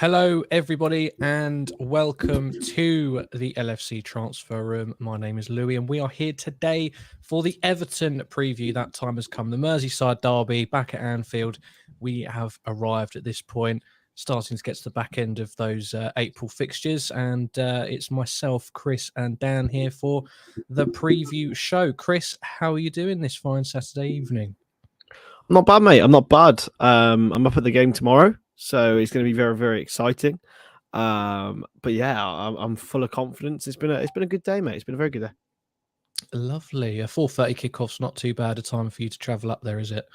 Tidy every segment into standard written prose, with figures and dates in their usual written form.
Hello, everybody, and welcome to the LFC Transfer Room. My name is Louis, and we are here today for the Everton preview. That time has come. The Merseyside derby back at Anfield. We have arrived at this point, starting to get to the back end of those April fixtures, and it's myself, Kris, and Dan here for the preview show. Kris, how are you doing this fine Saturday evening? I'm not bad, mate. I'm not bad. I'm up at the game tomorrow, so it's going to be very, very exciting. But yeah, I'm full of confidence. It's been a good day, mate. It's been a very good day. Lovely. A 4:30 kickoff's not too bad a time for you to travel up there, is it?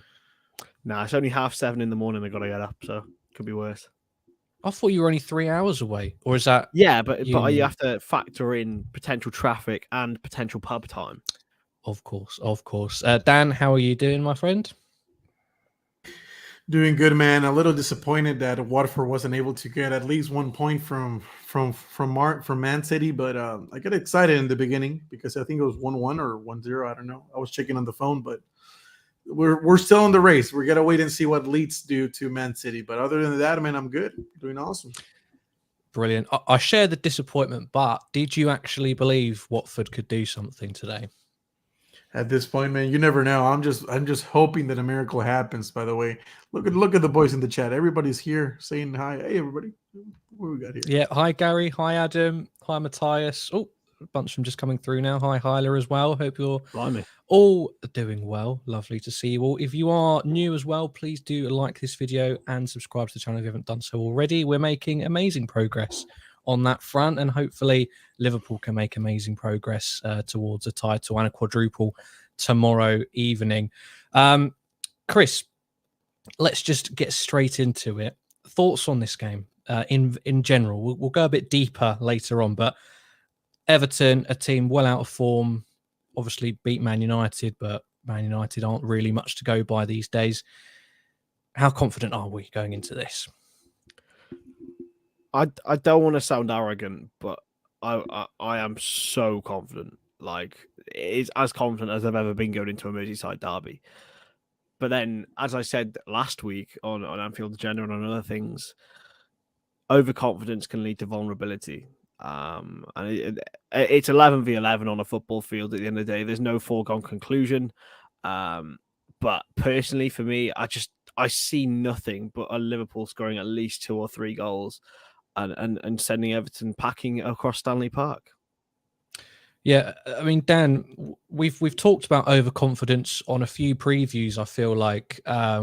Nah, it's only 7:30 in the morning. I got to get up, so it could be worse. I thought you were only 3 hours away, or is that? Yeah, but you have to factor in potential traffic and potential pub time. Of course, of course. Dan, how are you doing, my friend? Doing good, man. A little disappointed that Watford wasn't able to get at least 1 point from Man City, but I got excited in the beginning because I think it was 1-1 or 1-0. I don't know. I was checking on the phone, but we're still in the race. We're gonna wait and see what Leeds do to Man City. But other than that, man, I'm good. Doing awesome. Brilliant. I share the disappointment, but did you actually believe Watford could do something today? At this point, man, you never know. I'm just hoping that a miracle happens. By the way, look at the boys in the chat. Everybody's here saying hi. Hey, everybody. What we got here? Yeah. Hi, Gary. Hi, Adam. Hi, Matthias. Oh, a bunch of them just coming through now. Hi, Hyla as well. Hope you're all doing well. Lovely to see you all. If you are new as well, please do like this video and subscribe to the channel if you haven't done so already. We're making amazing progress on that front, and hopefully Liverpool can make amazing progress towards a title and a quadruple tomorrow evening. Kris, let's just get straight into it. Thoughts on this game in general? We'll go a bit deeper later on, but Everton, a team well out of form, obviously beat Man United, but Man United aren't really much to go by these days. How confident are we going into this? I don't want to sound arrogant, but I am so confident. Like, it's as confident as I've ever been going into a Merseyside derby. But then, as I said last week on Anfield Agenda and on other things, overconfidence can lead to vulnerability. And it's 11v11 on a football field at the end of the day. There's no foregone conclusion. But personally, for me, I see nothing but a Liverpool scoring at least 2 or 3 goals and sending Everton packing across Stanley Park. Yeah, I mean, Dan, we've talked about overconfidence on a few previews. I feel like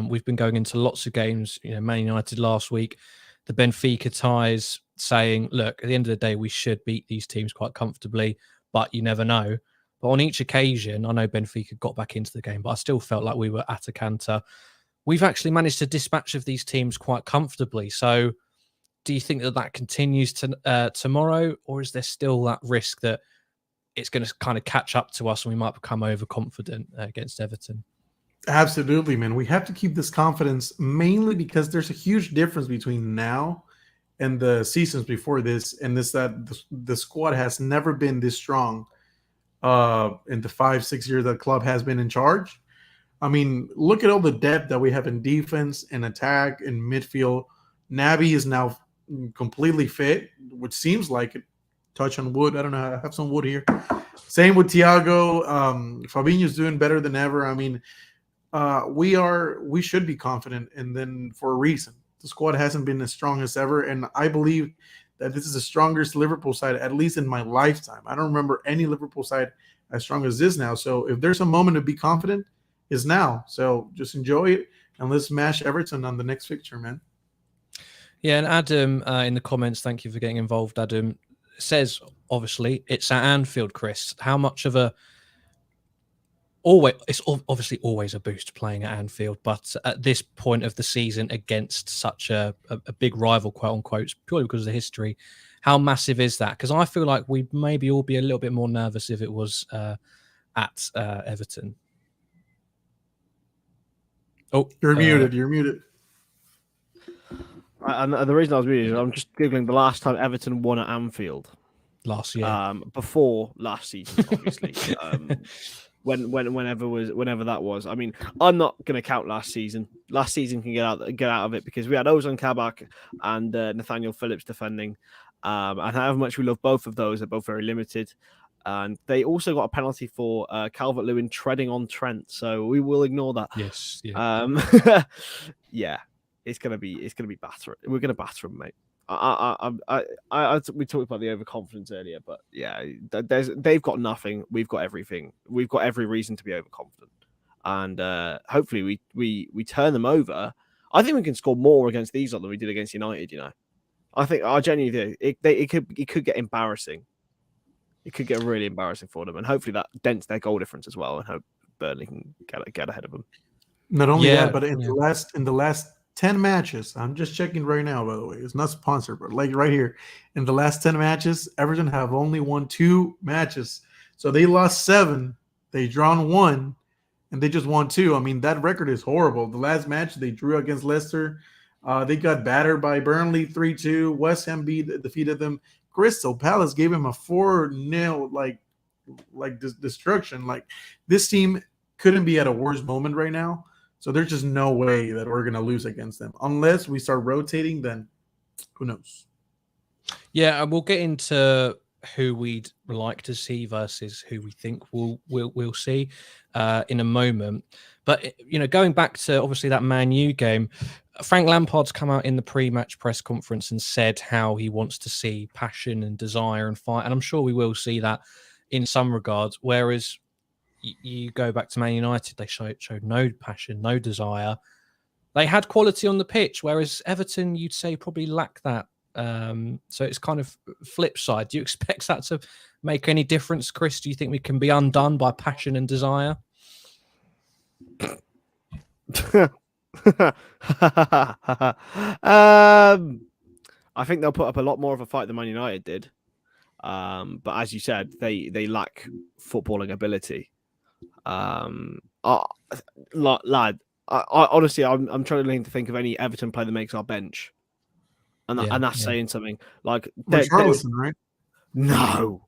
we've been going into lots of games. You know, Man United last week, the Benfica ties, saying, look, at the end of the day, we should beat these teams quite comfortably, but you never know. But on each occasion, I know Benfica got back into the game, but I still felt like we were at a canter. We've actually managed to dispatch of these teams quite comfortably. So do you think that continues to tomorrow, or is there still that risk that it's going to kind of catch up to us and we might become overconfident against Everton? Absolutely, man. We have to keep this confidence, mainly because there's a huge difference between now and the seasons before this, and this that the squad has never been this strong in the 5-6 years that the club has been in charge. I mean, look at all the depth that we have in defense and attack and midfield. Naby is now completely fit, which seems like it. Touch on wood. I don't know. I have some wood here. Same with Thiago. Fabinho's doing better than ever. I mean, we should be confident, and then for a reason. The squad hasn't been as strong as ever, and I believe that this is the strongest Liverpool side, at least in my lifetime. I don't remember any Liverpool side as strong as this now. So if there's a moment to be confident, is now. So just enjoy it, and let's smash Everton on the next fixture, man. Yeah, and Adam in the comments, thank you for getting involved, Adam, says, obviously, it's at Anfield, Kris. How much of it's obviously always a boost playing at Anfield, but at this point of the season against such a big rival, quote unquote, purely because of the history, how massive is that? Because I feel like we'd maybe all be a little bit more nervous if it was at Everton. Oh, you're muted. You're muted. And the reason I was muted is I'm just Googling the last time Everton won at Anfield. Last year. Before last season, obviously. whenever that was. I mean, I'm not going to count last season. Last season can get out of it because we had Ozan Kabak and Nathaniel Phillips defending. And however much we love both of those, they're both very limited. And they also got a penalty for Calvert-Lewin treading on Trent, so we will ignore that. Yes, yeah, yeah, it's gonna be batter. We're gonna batter them, mate. We talked about the overconfidence earlier, but yeah, they've got nothing. We've got everything. We've got every reason to be overconfident, and hopefully we turn them over. I think we can score more against these than we did against United. You know, I genuinely do. It could get embarrassing. It could get really embarrassing for them, and hopefully that dents their goal difference as well, and hope Burnley can get ahead of them. Not only that, but in the last 10 matches, I'm just checking right now, by the way, it's not sponsored, but like right here, in the last 10 matches, Everton have only won 2 matches. So they lost 7, they drawn 1, and they just won 2. I mean, that record is horrible. The last match they drew against Leicester, they got battered by Burnley 3-2. West Ham defeated them. Crystal Palace gave him a 4-0 like destruction. Like, this team couldn't be at a worse moment right now. So there's just no way that we're gonna lose against them unless we start rotating. Then who knows? Yeah, and we'll get into who we'd like to see versus who we think we'll see in a moment. But going back to obviously that Man U game, Frank Lampard's come out in the pre-match press conference and said how he wants to see passion and desire and fight, and I'm sure we will see that in some regards. Whereas you go back to Man United, they showed no passion, no desire. They had quality on the pitch, whereas Everton, you'd say, probably lack that. So it's kind of flip side. Do you expect that to make any difference, Kris? Do you think we can be undone by passion and desire? I think they'll put up a lot more of a fight than Man United did. But as you said, they lack footballing ability. Lad, I honestly, I'm struggling to think of any Everton player that makes our bench, and that's saying something. Like Richarlison, right? No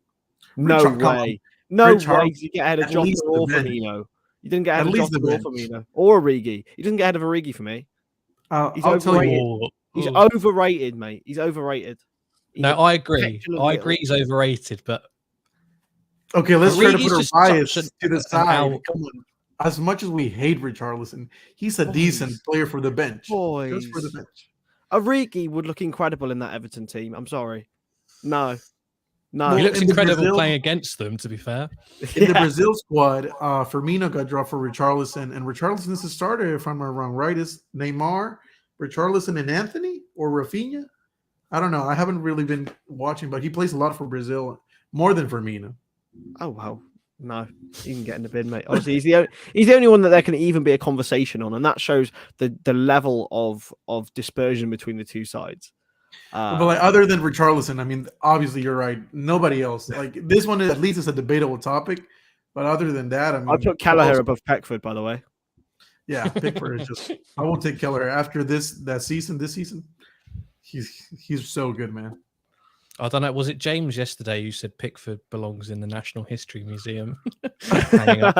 way. No way. You get ahead of Jota or Firmino. You didn't get ahead of Jota or Firmino or Origi. You didn't get ahead of Origi for me. He's overrated. He's overrated, mate. He's overrated. No, I agree. He's overrated, but okay, let's try to put our bias to the side. Come on. As much as we hate Richarlison, he's a decent player for the bench. Just for the bench. Origi would look incredible in that Everton team. I'm sorry. No. He looks incredible playing against them, to be fair. In the Brazil squad, Firmino got dropped for Richarlison, and Richarlison is the starter, if I'm not wrong, right? Is Neymar, Richarlison, and Anthony or Rafinha? I don't know. I haven't really been watching, but he plays a lot for Brazil, more than Firmino. Oh, wow. No, he can get in the bin, mate. Honestly, he's the only one that there can even be a conversation on, and that shows the level of dispersion between the two sides. But like, other than Richarlison, I mean, obviously you're right. Nobody else. Like, this one at least is a debatable topic. But other than that, I mean, I put Kelleher above Pickford, by the way. Yeah, Pickford is just. I won't take Kelleher after this season. He's so good, man. I don't know. Was it James yesterday who said Pickford belongs in the National History Museum? Hanging up.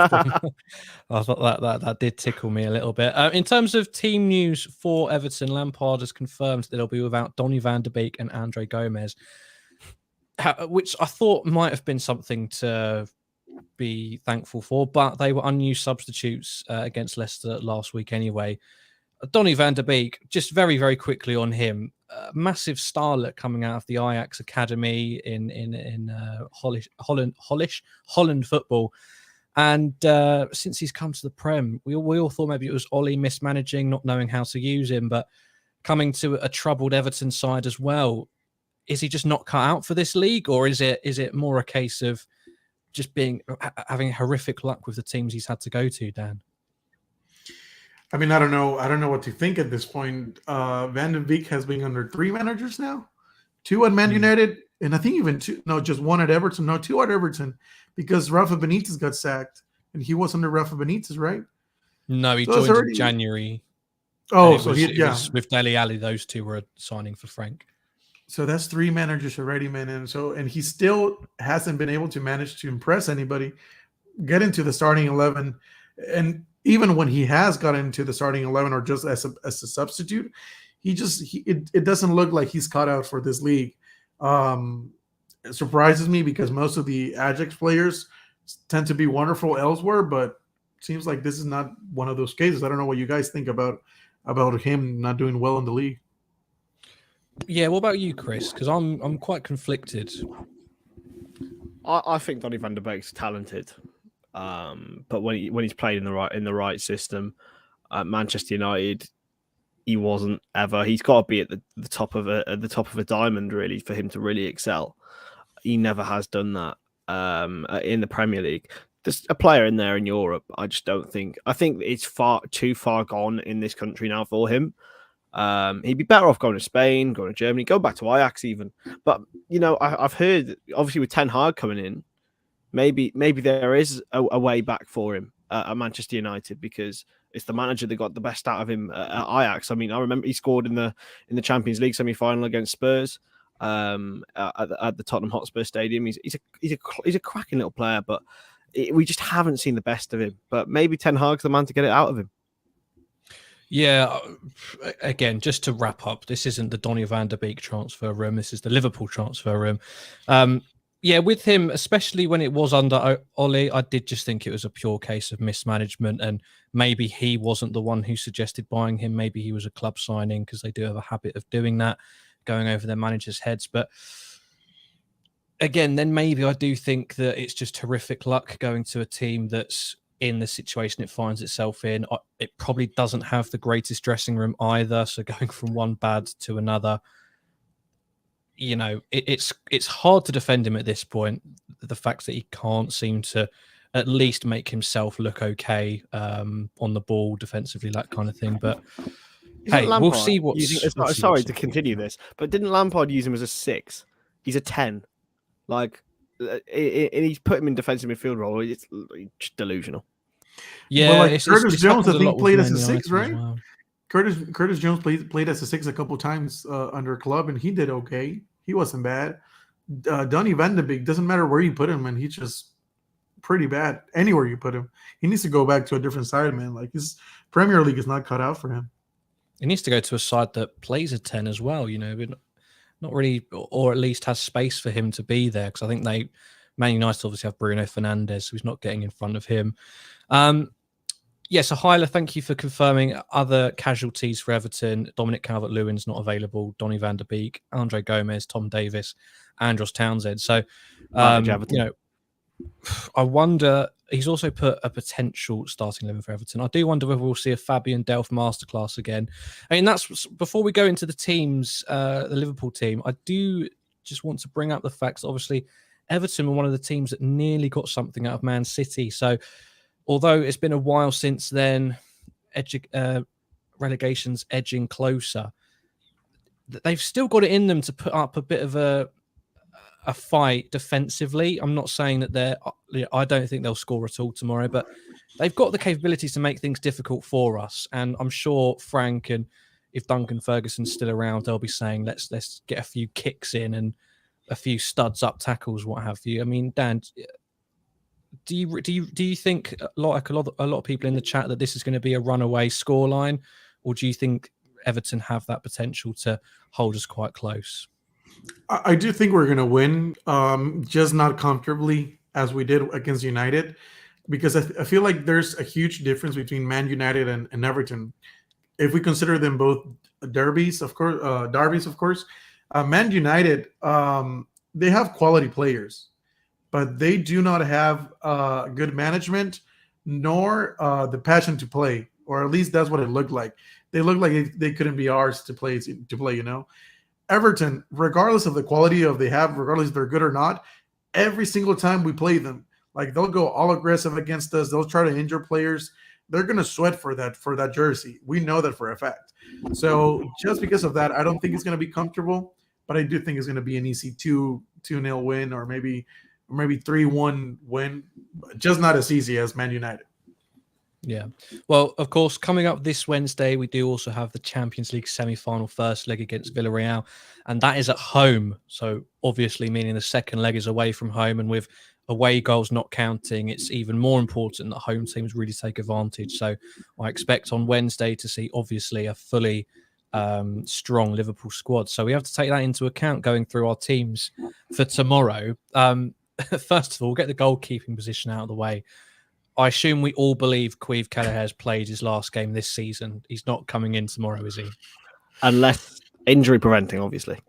I thought that did tickle me a little bit. In terms of team news for Everton, Lampard has confirmed that they'll be without Donny van de Beek and Andre Gomez, which I thought might have been something to be thankful for, but they were unused substitutes against Leicester last week anyway. Donny van de Beek, just very, very quickly on him. Massive starlet coming out of the Ajax academy in Holland football, and since he's come to the Prem, we all thought maybe it was Ollie mismanaging, not knowing how to use him, but coming to a troubled Everton side as well. Is he just not cut out for this league, or is it more a case of just having horrific luck with the teams he's had to go to, Dan? I mean, I don't know what to think at this point. Van de Beek has been under 3 managers now, 2 at Man United, and I think even 2. No, just 1 at Everton. No, 2 at Everton, because Rafa Benitez got sacked, and he was under Rafa Benitez, right? No, he joined in January. Oh, so it was with Dele Alli. Those 2 were signing for Frank. So that's 3 managers already, man, and he still hasn't been able to manage to impress anybody. get into the starting 11, and even when he has got into the starting 11 or just as a substitute, it doesn't look like he's cut out for this league. It surprises me because most of the Ajax players tend to be wonderful elsewhere, but it seems like this is not one of those cases. I don't know what you guys think about him not doing well in the league. Yeah, what about you, Kris? Because I'm quite conflicted. I think Donny van de Beek's talented, but when he's played in the right system at Manchester United, he wasn't ever. He's got to be at the top of a diamond really for him to really excel. He never has done that in the Premier League. There's a player in there in Europe. I just don't think. I think it's too far gone in this country now for him. He'd be better off going to Spain, going to Germany, go back to Ajax even. But I've heard, obviously with Ten Hag coming in, maybe there is a way back for him at Manchester United, because it's the manager that got the best out of him at Ajax. I mean, I remember he scored in the Champions League semi-final against Spurs at the Tottenham Hotspur Stadium. He's a cracking little player, but we just haven't seen the best of him. But maybe Ten Hag's the man to get it out of him. Yeah, again, just to wrap up, this isn't the Donny van de Beek transfer room. This is the Liverpool transfer room. Yeah, with him, especially when it was under Ole, I did just think it was a pure case of mismanagement, and maybe he wasn't the one who suggested buying him. Maybe he was a club signing, because they do have a habit of doing that, going over their managers' heads. But again, then maybe I do think that it's just horrific luck going to a team that's in the situation it finds itself in. It probably doesn't have the greatest dressing room either. So going from one bad to another, it's hard to defend him at this point. The fact that he can't seem to at least make himself look okay on the ball defensively, that kind of thing. But hey, we'll see what. Sorry to continue this, but didn't Lampard use him as a 6? He's a 10. Like, and he's put him in defensive midfield role. It's just delusional. Yeah, well, like Curtis Jones, I think, played as a 6, right? Well. Curtis Jones played as a 6 a couple times under club, and he did okay. He wasn't bad. Donny van de Beek, doesn't matter where you put him, and he's just pretty bad anywhere you put him. He needs to go back to a different side, man. Like, his Premier League is not cut out for him. He needs to go to a side that plays a 10 as well. Not really, or at least has space for him to be there, because I think Man United obviously have Bruno Fernandes, so he's not getting in front of him. So Hyla, thank you for confirming other casualties for Everton. Dominic Calvert-Lewin's not available. Donny van de Beek, Andre Gomez, Tom Davis, Andros Townsend. So, I wonder, he's also put a potential starting 11 for Everton. I do wonder whether we'll see a Fabian Delph masterclass again. I mean, that's before we go into the teams, the Liverpool team. I do just want to bring up the facts. Obviously, Everton were one of the teams that nearly got something out of Man City. So, although it's been a while since then, relegation's edging closer, they've still got it in them to put up a bit of a fight defensively. I'm not saying that I don't think they'll score at all tomorrow, but they've got the capabilities to make things difficult for us. And I'm sure Frank, and if Duncan Ferguson's still around, they'll be saying, let's get a few kicks in and a few studs up tackles, what have you. I mean, Dan, do you think, like a lot of people in the chat, that this is going to be a runaway scoreline, or do you think Everton have that potential to hold us quite close? I do think we're going to win, just not comfortably as we did against United, because I feel like there's a huge difference between Man United and Everton. If we consider them both derbies, of course, Man United, they have quality players, but they do not have good management nor the passion to play, or at least that's what it looked like. They looked like they couldn't be ours to play. Everton, regardless of the quality they have, regardless if they're good or not, every single time we play them, like, they'll go all aggressive against us. They'll try to injure players. They're going to sweat for that jersey. We know that for a fact. So just because of that, I don't think it's going to be comfortable, but I do think it's going to be an easy 2-0 win, or maybe 3-1 win, just not as easy as Man United. Yeah. Well, of course, coming up this Wednesday, we do also have the Champions League semi-final first leg against Villarreal, and that is at home. So obviously meaning the second leg is away from home, and with away goals not counting, it's even more important that home teams really take advantage. So I expect on Wednesday to see, obviously, a fully strong Liverpool squad. So we have to take that into account going through our teams for tomorrow. First of all, get the goalkeeping position out of the way. I assume we all believe Queeve Kelleher's played his last game this season. He's not coming in tomorrow, is he? Unless injury preventing, obviously.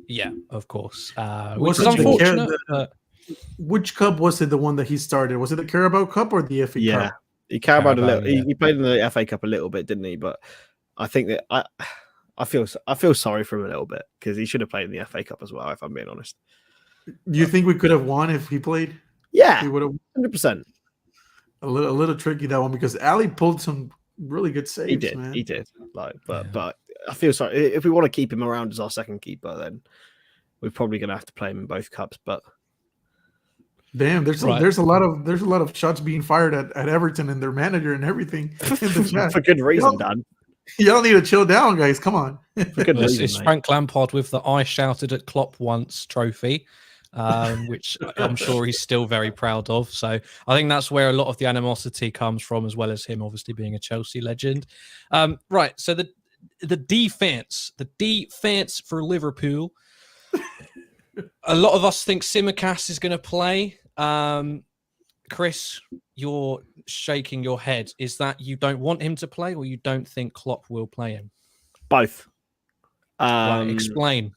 Yeah, of course. Was Which is it unfortunate. Which cup was it, the one that he started? Was it the Carabao Cup or the FA Yeah. Cup? He Carabao a little. Yeah. He played in the FA Cup a little bit, didn't he? But I think that I feel sorry for him a little bit because he should have played in the FA Cup as well, if I'm being honest. Do you think we could have won if he played? Yeah, He would have 100%. a little tricky, that one, because Ali pulled some really good saves. He did. But I feel sorry. If we want to keep him around as our second keeper, then we're probably going to have to play him in both cups. But damn, there's a lot of shots being fired at Everton and their manager and everything in the chat. For good reason, Dan. Y'all need to chill down, guys. Come on. For good reason, it's Frank Lampard with the "I shouted at Klopp once" trophy, which I'm sure he's still very proud of. So I think that's where a lot of the animosity comes from, as well as him obviously being a Chelsea legend. Right. So the defense for Liverpool. A lot of us think Tsimikas is going to play. Kris, you're shaking your head. Is that you don't want him to play, or you don't think Klopp will play him? Both. Right, explain.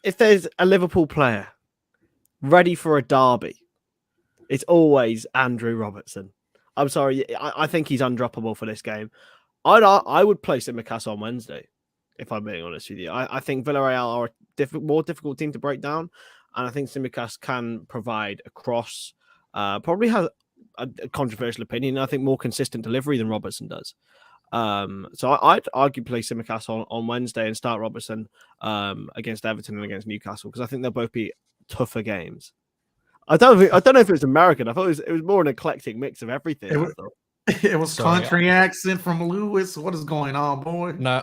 If there's a Liverpool player ready for a derby, it's always Andrew Robertson. I'm sorry. I think he's undroppable for this game. I would play Tsimikas on Wednesday, if I'm being honest with you. I think Villarreal are a more difficult team to break down, and I think Tsimikas can provide a cross. Probably has a controversial opinion. I think more consistent delivery than Robertson does. So I'd argue play Tsimikas on Wednesday and start Robertson against Everton and against Newcastle, because I think they'll both be tougher games. I don't know if it was American. I thought it was more an eclectic mix of everything. It was country accent from Lewis. What is going on, boy? No,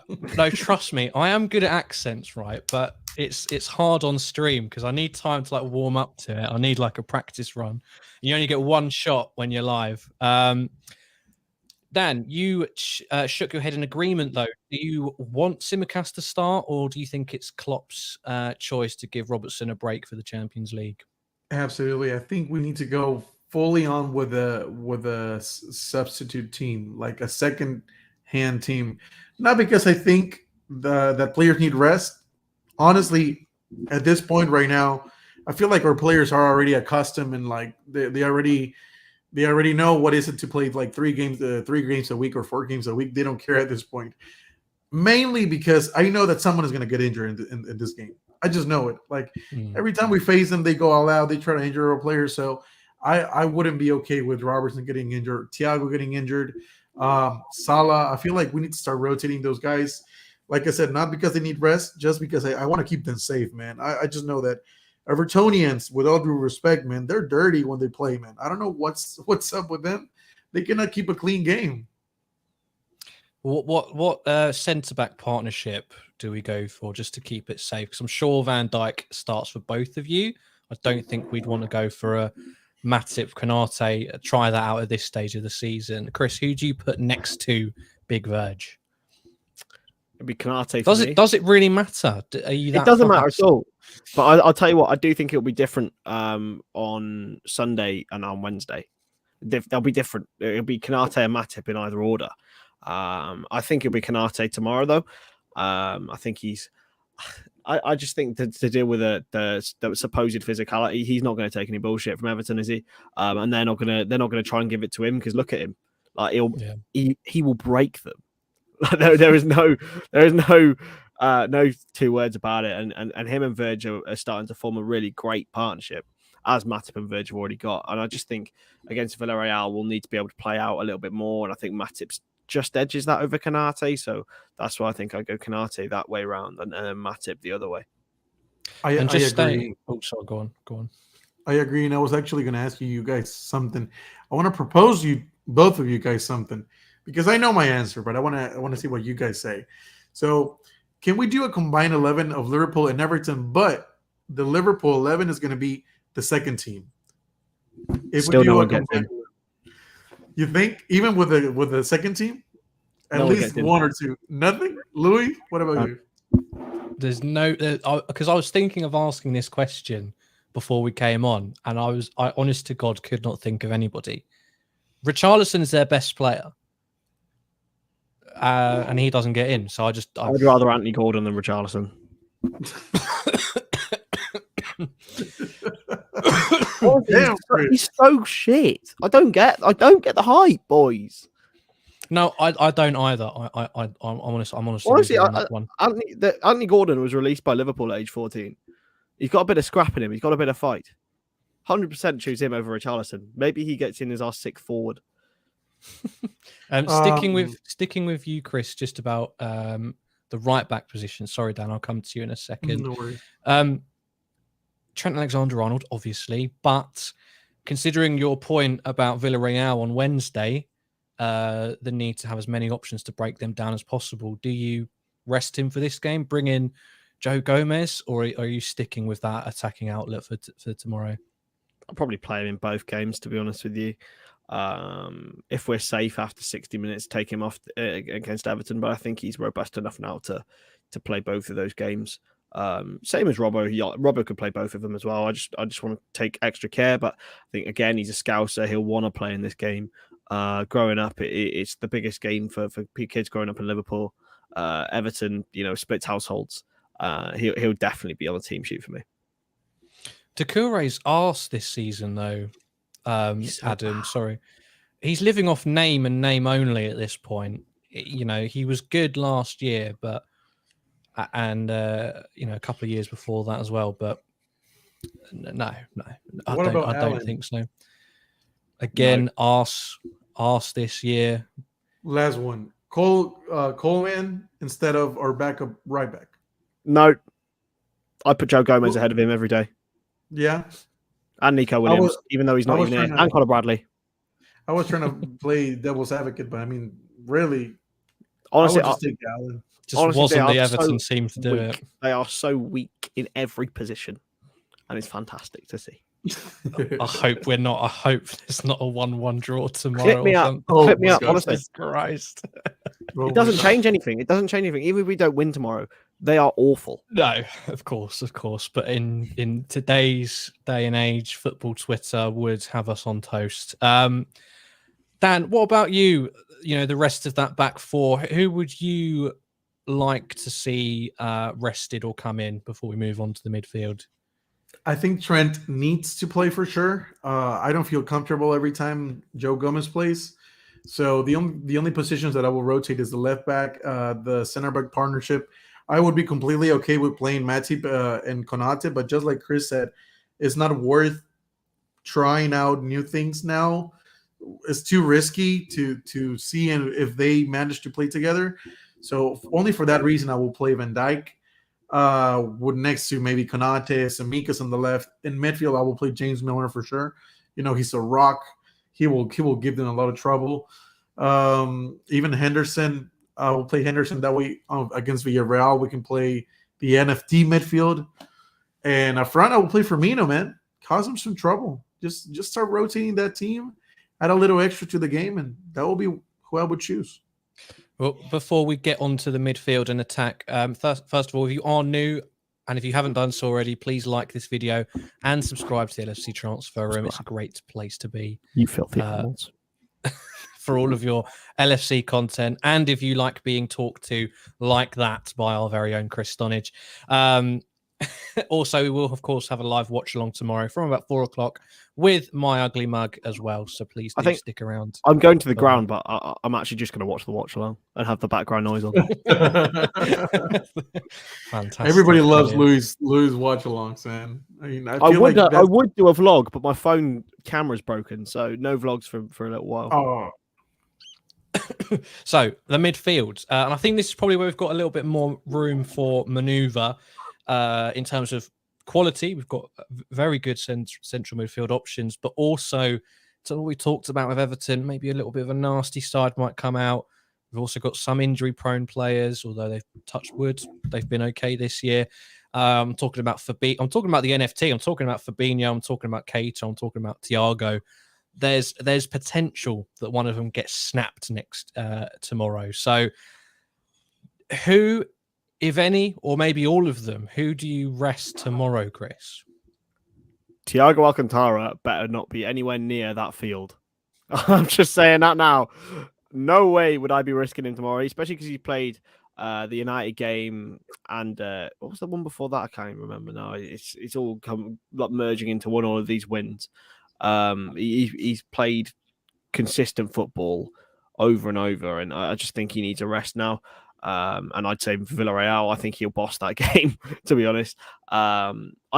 trust me, I am good at accents, right? But it's hard on stream because I need time to warm up to it. I need a practice run. You only get one shot when you're live. Dan, you shook your head in agreement, though. Do you want Tsimikas to start, or do you think it's Klopp's choice to give Robertson a break for the Champions League? Absolutely. I think we need to go fully on with a substitute team, like a second-hand team. Not because I think that players need rest. Honestly, at this point right now, I feel like our players are already accustomed and they already know what is it to play 3 games a week or 4 games a week. They don't care at this point. Mainly because I know that someone is going to get injured in this game. I just know it. Every time we face them, they go all out. They try to injure our players. So I wouldn't be okay with Robertson getting injured, Thiago getting injured, Salah. I feel like we need to start rotating those guys. Like I said, not because they need rest, just because I want to keep them safe, man. I just know that Evertonians, with all due respect, man, they're dirty when they play, man. I don't know what's up with them. They cannot keep a clean game. What centre-back partnership do we go for just to keep it safe? Because I'm sure Van Dijk starts for both of you. I don't think we'd want to go for a Matip, Konate, try that out at this stage of the season. Kris, who do you put next to Big Verge? It'd be Konate. Does it really matter? It doesn't matter at all. But I'll tell you what, I do think it'll be different on Sunday and on Wednesday. They'll be different. It'll be Konate and Matip in either order. I think it'll be Konate tomorrow, though. I think he's. I just think to deal with the supposed physicality, he's not going to take any bullshit from Everton, is he? And they're not going to try and give it to him, because look at him, he will break them. There is no two words about it, and him and Verge are starting to form a really great partnership, as Matip and Verge have already got. And I just think against Villarreal, we'll need to be able to play out a little bit more, and I think Matip's just edges that over Konate, so that's why I think I go Konate that way round and Matip the other way. I agree. Oh, sorry, go on. I agree, and I was actually going to ask you guys something. I want to propose both of you guys something, because I know my answer, but I want to see what you guys say. So, can we do a combined 11 of Liverpool and Everton? But the Liverpool 11 is going to be the second team. Still no one gets in. You think even with the second team, at least one or two, nothing. Louis, what about you? There's no, because I was thinking of asking this question before we came on, and I honest to God could not think of anybody. Richarlison is their best player, and he doesn't get in. So I'd rather Anthony Gordon than Richarlison. Damn, he's so shit. I don't get the hype, boys. No, I don't either. I'm honestly Honestly, on that one. Anthony Gordon was released by Liverpool at age 14. He's got a bit of scrap in him. He's got a bit of fight. 100% choose him over Richarlison. Maybe he gets in as our sixth forward. Sticking with you, Kris, just about the right back position. Sorry, Dan, I'll come to you in a second. No worries. Trent Alexander-Arnold, obviously, but considering your point about Villarreal on Wednesday, the need to have as many options to break them down as possible, do you rest him for this game, bring in Joe Gomez, or are you sticking with that attacking outlet for tomorrow? I'll probably play him in both games, to be honest with you. If we're safe after 60 minutes, take him off against Everton, but I think he's robust enough now to play both of those games. Same as Robbo. Robbo could play both of them as well. I just want to take extra care, but I think again he's a Scouser. He'll want to play in this game. Growing up, it's the biggest game for kids growing up in Liverpool. Everton, splits households. He'll definitely be on the team sheet for me. Doucouré's arse this season, though. Adam, sorry, he's living off name and name only at this point. He was good last year, but. And a couple of years before that as well, but no, I don't think so. Again, arse this year. Last one, Coleman instead of our backup right back. No, I put Joe Gomez ahead of him every day. Yeah, and Nico Williams, even though he's not even there, and Conor Bradley. I was trying to play devil's advocate, but I mean, really, honestly, I would just take Allen. Honestly, wasn't the Everton team to do it. They are so weak in every position, and it's fantastic to see. I hope it's not a 1-1 draw tomorrow. Clip me up. Clip me up. Honestly, Christ. It doesn't change anything. Even if we don't win tomorrow, they are awful. No, of course. But in today's day and age, football Twitter would have us on toast. Dan, what about you? The rest of that back four. Who would you like to see rested or come in before we move on to the midfield? I think Trent needs to play for sure. I don't feel comfortable every time Joe Gomez plays. So the only positions that I will rotate is the left back, the center back partnership. I would be completely okay with playing Matty and Konate, but just like Kris said, it's not worth trying out new things now. It's too risky to see if they manage to play together. So only for that reason, I will play Van Dijk. With next to maybe Konate, Samikas on the left. In midfield, I will play James Milner for sure. He's a rock. He will give them a lot of trouble. Even Henderson, I will play Henderson that way against Villarreal. We can play the NFT midfield, and up front, I will play Firmino. Man, cause him some trouble. Just start rotating that team, add a little extra to the game, and that will be who I would choose. Well, before we get on to the midfield and attack, first of all, if you are new and if you haven't done so already, please like this video and subscribe to the LFC Transfer Room. It's a great place to be. You filthy animals. For all of your LFC content. And if you like being talked to like that by our very own Kris Stonage. Also, we will, of course, have a live watch along tomorrow from about 4 o'clock with my ugly mug as well. So please do stick around. I'm going to the ground, but I'm actually just going to watch the watch along and have the background noise on. Fantastic. Everybody loves Louis watch alongs, man. I mean, I would do a vlog, but my phone camera's broken, so no vlogs for a little while. Oh. So the midfield, and I think this is probably where we've got a little bit more room for manoeuvre. In terms of quality, we've got very good central midfield options, but also to what we talked about with Everton, maybe a little bit of a nasty side might come out. We've also got some injury-prone players, although they've touched wood. They've been okay this year. I'm talking about the NFT. I'm talking about Fabinho. I'm talking about Keita. I'm talking about Thiago. There's potential that one of them gets snapped next tomorrow. So who, if any, or maybe all of them, who do you rest tomorrow, Kris? Thiago Alcantara better not be anywhere near that field. I'm just saying that now. No way would I be risking him tomorrow, especially because he played the United game and what was the one before that? I can't even remember now. It's all come like merging into one all of these wins. He's played consistent football over and over, and I just think he needs a rest now. And I'd say Villarreal, I think he'll boss that game, to be honest. I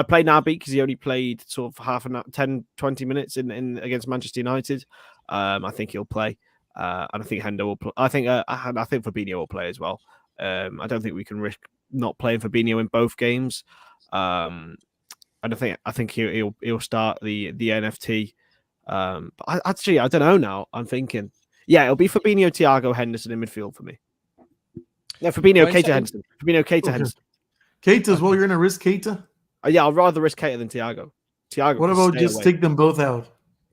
played Naby because he only played sort of 10, 20 minutes in against Manchester United. I think he'll play. And I think Hendo will play. I think Fabinho will play as well. I don't think we can risk not playing Fabinho in both games. And I think he'll start the NFT. But I don't know now. I'm thinking, it'll be Fabinho, Thiago, Henderson in midfield for me. Yeah, Fabinho, Keita, Henderson. Fabinho, Keita, Henderson. Keita as well. You're gonna risk Keita? Yeah, I'd rather risk Keita than Thiago. Thiago. What about just take them both out?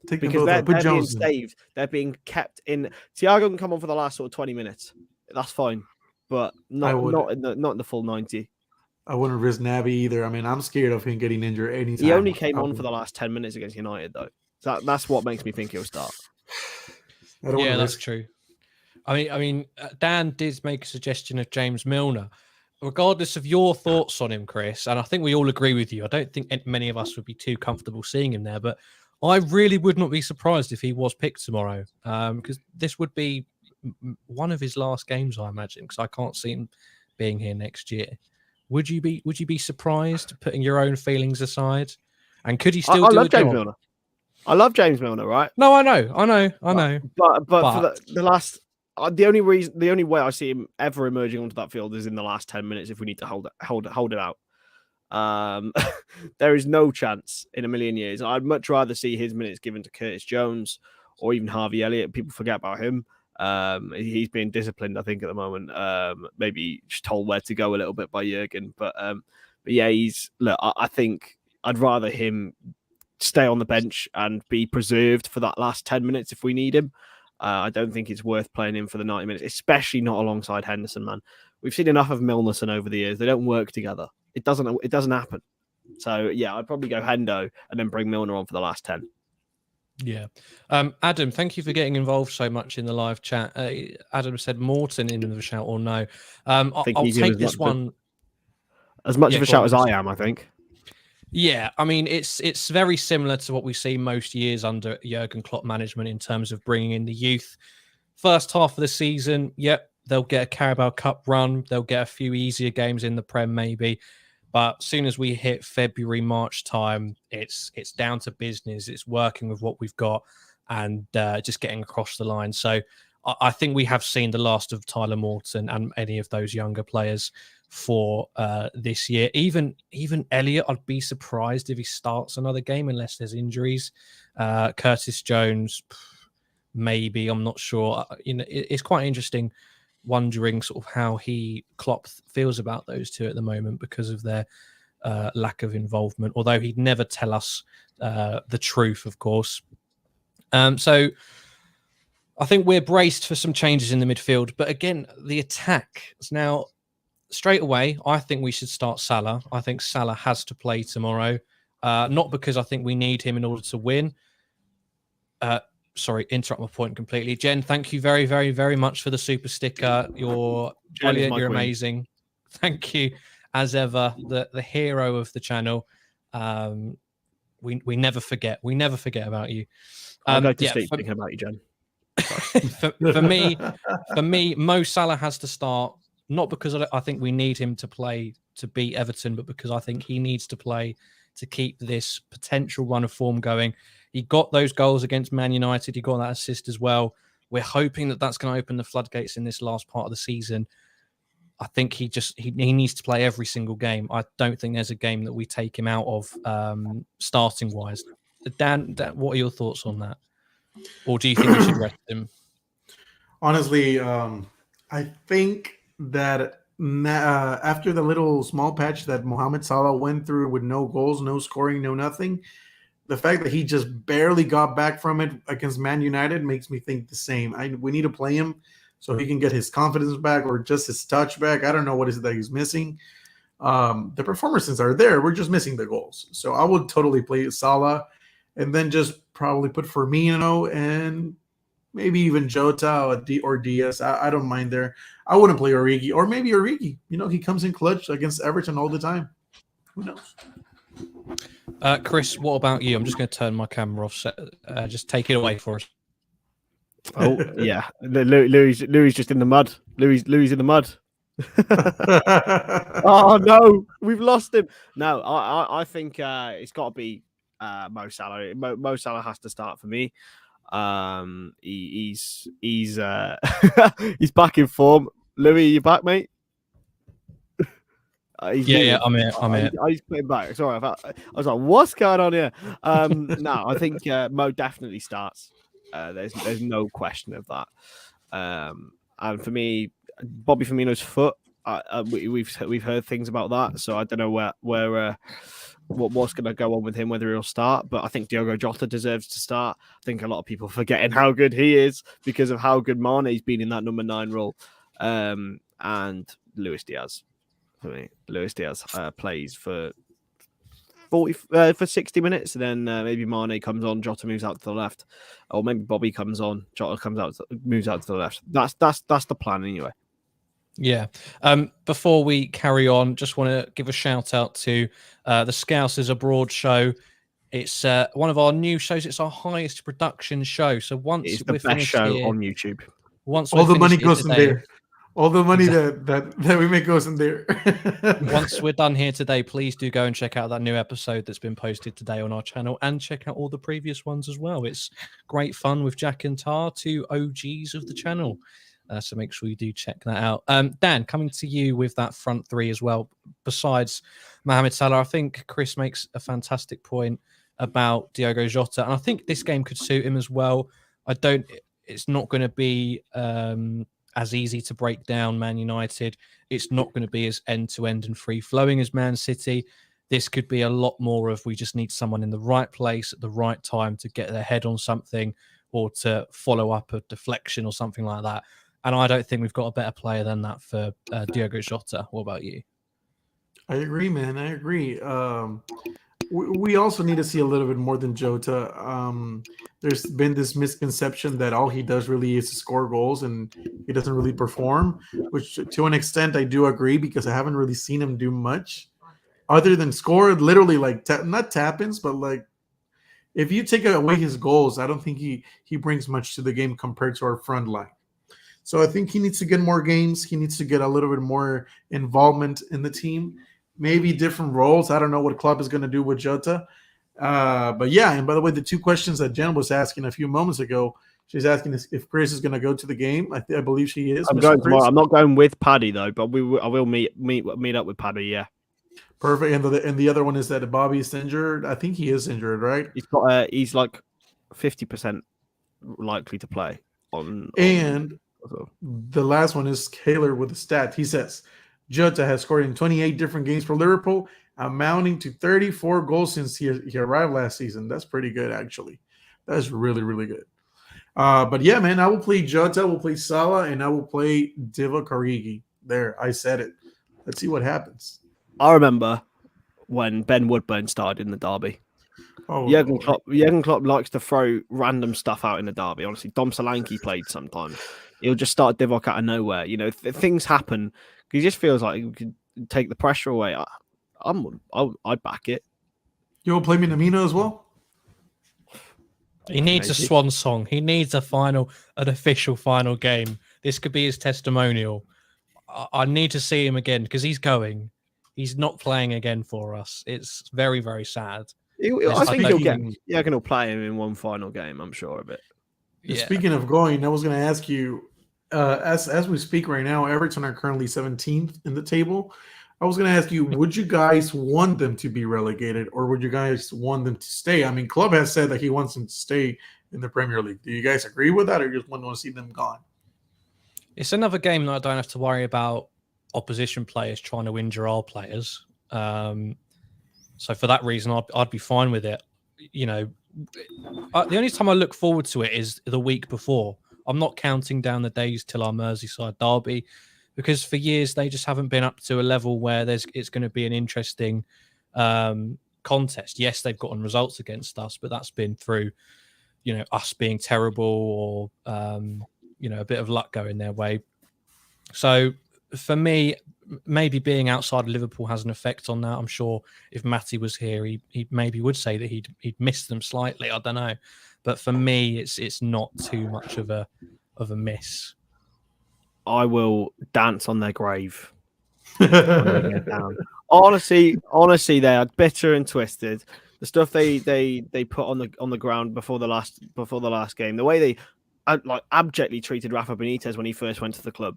Because they're being saved. They're being kept in. Thiago can come on for the last sort of 20 minutes. That's fine, but not in the full 90. I wouldn't risk Naby either. I mean, I'm scared of him getting injured anytime. He only came on for the last 10 minutes against United, though. That's what makes me think he'll start. Yeah, that's true. I mean, Dan did make a suggestion of James Milner. Regardless of your thoughts on him, Kris, and I think we all agree with you. I don't think many of us would be too comfortable seeing him there, but I really would not be surprised if he was picked tomorrow, because this would be one of his last games, I imagine, because I can't see him being here next year. Would you be surprised, putting your own feelings aside? And could he still do a job? Milner. I love James Milner, right? No, I know. But for the last, the only way I see him ever emerging onto that field is in the last 10 minutes if we need to hold it out. There is no chance in a million years. I'd much rather see his minutes given to Curtis Jones or even Harvey Elliott. People forget about him. He's being disciplined, I think, at the moment. Maybe just told where to go a little bit by Jurgen. But yeah, I think I'd rather him stay on the bench and be preserved for that last 10 minutes if we need him. I don't think it's worth playing him for the 90 minutes, especially not alongside Henderson, man. We've seen enough of Milnerson over the years. They don't work together. It doesn't happen. So, yeah, I'd probably go Hendo and then bring Milner on for the last 10. Yeah. Adam, thank you for getting involved so much in the live chat. Adam said Morton in the shout or no. I'll take this one. As much of a shout as I am, I think. Yeah, I mean, it's very similar to what we see most years under Jurgen Klopp management in terms of bringing in the youth. First half of the season, they'll get a Carabao Cup run. They'll get a few easier games in the Prem, maybe. But as soon as we hit February, March time, it's down to business. It's working with what we've got and just getting across the line. So I think we have seen the last of Tyler Morton and any of those younger players for this year. Even Elliott, I'd be surprised if he starts another game unless there's injuries. Curtis Jones, maybe, I'm not sure. It's quite interesting wondering sort of how Klopp feels about those two at the moment because of their lack of involvement, although he'd never tell us the truth, of course. So I think we're braced for some changes in the midfield, but again, the attack is now straight away. I think we should start Salah. I think Salah has to play tomorrow, not because I think we need him in order to win. Sorry, interrupt my point completely. Jen, thank you very, very, very much for the super sticker. You're brilliant. You're amazing. Thank you, as ever, the hero of the channel. We never forget. We never forget about you. I'd like to sleep thinking about you, Jen. for me, Mo Salah has to start, not because I think we need him to play to beat Everton, but because I think he needs to play to keep this potential run of form going. He got those goals against Man United. He got that assist as well. We're hoping that that's going to open the floodgates in this last part of the season. I think he needs to play every single game. I don't think there's a game that we take him out of starting wise. Dan, what are your thoughts on that? Or do you think we should rest him? Honestly, I think that after the little small patch that Mohamed Salah went through with no goals, no scoring, no nothing, the fact that he just barely got back from it against Man United makes me think the same. We need to play him so he can get his confidence back or just his touch back. I don't know what is it that he's missing. The performances are there. We're just missing the goals. So I would totally play Salah and then just probably put Firmino and maybe even Jota or Diaz. I don't mind there. I wouldn't play Origi or maybe Origi. He comes in clutch against Everton all the time. Who knows? Kris, what about you? I'm just going to turn my camera off. Just take it away for us. Oh yeah, Louis just in the mud. Louis in the mud. Oh no, we've lost him. No, I think it's got to be Mo Salah. Mo Salah has to start for me. He's he's back in form. Louis, you back, mate? Yeah, I'm here. He's putting back. Sorry, I was like, what's going on here? No, I think Mo definitely starts. There's no question of that. And for me, Bobby Firmino's foot. We've heard things about that, so I don't know what's going to go on with him, whether he'll start. But I think Diogo Jota deserves to start. I think a lot of people forgetting how good he is because of how good Mane's been in that number 9 role. And Luis Diaz. For me, Luis Diaz plays for 60 minutes, and then maybe Mane comes on, Jota moves out to the left, or maybe Bobby comes on, Jota moves out to the left. That's the plan anyway. Yeah. Before we carry on, just want to give a shout out to the Scousers Abroad show. It's one of our new shows. It's our highest production show. So once it's the best show on YouTube. Once all the money goes in there. All the money that we make goes in there. Once we're done here today, please do go and check out that new episode that's been posted today on our channel and check out all the previous ones as well. It's great fun with Jack and Tar, 2 OGs of the channel. So make sure you do check that out. Dan, coming to you with that front 3 as well. Besides Mohamed Salah, I think Kris makes a fantastic point about Diogo Jota. And I think this game could suit him as well. It's not going to be as easy to break down Man United. It's not going to be as end-to-end and free-flowing as Man City. This could be a lot more of we just need someone in the right place at the right time to get their head on something or to follow up a deflection or something like that. And I don't think we've got a better player than that for Diogo Jota. What about you? I agree, man. I agree. We also need to see a little bit more than Jota. There's been this misconception that all he does really is to score goals and he doesn't really perform, which to an extent I do agree because I haven't really seen him do much other than score literally like not tap-ins, but like if you take away his goals, I don't think he brings much to the game compared to our front line. So I think he needs to get more games. He needs to get a little bit more involvement in the team. Maybe different roles. I don't know what Klopp is going to do with Jota. But yeah, and by the way, the 2 questions that Jen was asking a few moments ago, she's asking if Kris is going to go to the game. I believe she is. I'm going tomorrow. I'm not going with Paddy though, but I will meet up with Paddy. Yeah, perfect. And the other one is that Bobby is injured. I think he is injured, right? He's like 50% likely to play And the last one is Taylor with the stat. He says Jota has scored in 28 different games for Liverpool, amounting to 34 goals since he arrived last season. That's pretty good, actually. That's really, really good. But yeah, man, I will play Jota, I will play Salah, and I will play Divock Origi. There, I said it. Let's see what happens. I remember when Ben Woodburn started in the derby. Oh, Jurgen Klopp likes to throw random stuff out in the derby. Honestly, Dom Solanke played sometimes. He'll just start Divock out of nowhere. Things happen. He just feels like he could take the pressure away. I'd back it. You will play Minamino as well? He needs a swan song. He needs an official final game. This could be his testimonial. I need to see him again because he's going. He's not playing again for us. It's very, very sad. I think he'll play him in one final game. I'm sure of it. Yeah. Speaking of going, I was going to ask you, as we speak right now, Everton are currently 17th in the table. I was going to ask you, would you guys want them to be relegated or would you guys want them to stay? I mean, Klopp has said that he wants them to stay in the Premier League. Do you guys agree with that or just want to see them gone? It's another game that I don't have to worry about opposition players trying to injure our players. So for that reason, I'd be fine with it. You know, the only time I look forward to it is the week before. I'm not counting down the days till our Merseyside derby, because for years they just haven't been up to a level where it's going to be an interesting contest. Yes, they've gotten results against us, but that's been through, you know, us being terrible or you know, a bit of luck going their way. So for me, maybe being outside of Liverpool has an effect on that. I'm sure if Matty was here, he maybe would say that he'd missed them slightly. I don't know, but for me, it's not too much of a miss. I will dance on their grave when they get down. Honestly, they are bitter and twisted. The stuff they put on the ground before the last game, the way they like abjectly treated Rafa Benitez when he first went to the club.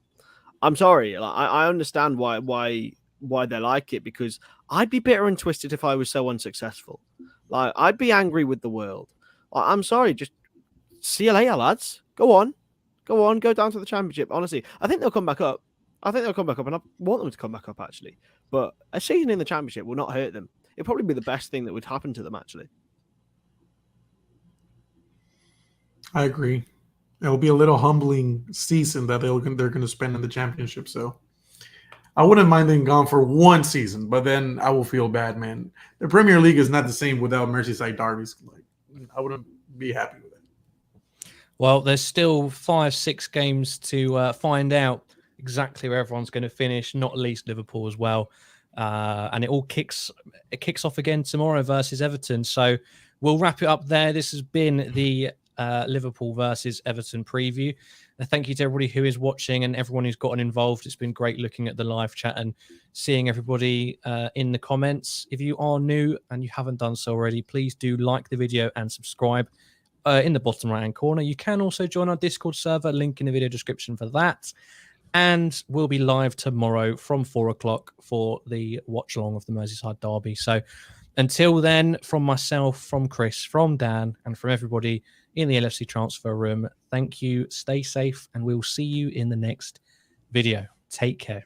I'm sorry, like, I understand why they like it, because I'd be bitter and twisted if I was so unsuccessful. Like, I'd be angry with the world. Like, I'm sorry, just see you later, lads. Go on, go down to the Championship. Honestly, I think they'll come back up. And I want them to come back up, actually. But a season in the Championship will not hurt them. It'd probably be the best thing that would happen to them, actually. I agree. It'll be a little humbling season that they're going to spend in the Championship. So I wouldn't mind them gone for one season, but then I will feel bad, man. The Premier League is not the same without Merseyside derbies. Like, I wouldn't be happy with it. Well, there's still 5-6 games to find out exactly where everyone's going to finish, not least Liverpool as well. And it kicks off again tomorrow versus Everton. So we'll wrap it up there. This has been the Liverpool versus Everton preview. Thank you to everybody who is watching and everyone who's gotten involved. It's been great looking at the live chat and seeing everybody in the comments. If you are new and you haven't done so already, please do like the video and subscribe in the bottom right hand corner. You can also join our Discord server, link in the video description for that. And we'll be live tomorrow from 4 o'clock for the watch along of the Merseyside derby. So until then, from myself, from Kris, from Dan, and from everybody in the LFC transfer room, thank you, stay safe, and we'll see you in the next video. Take care.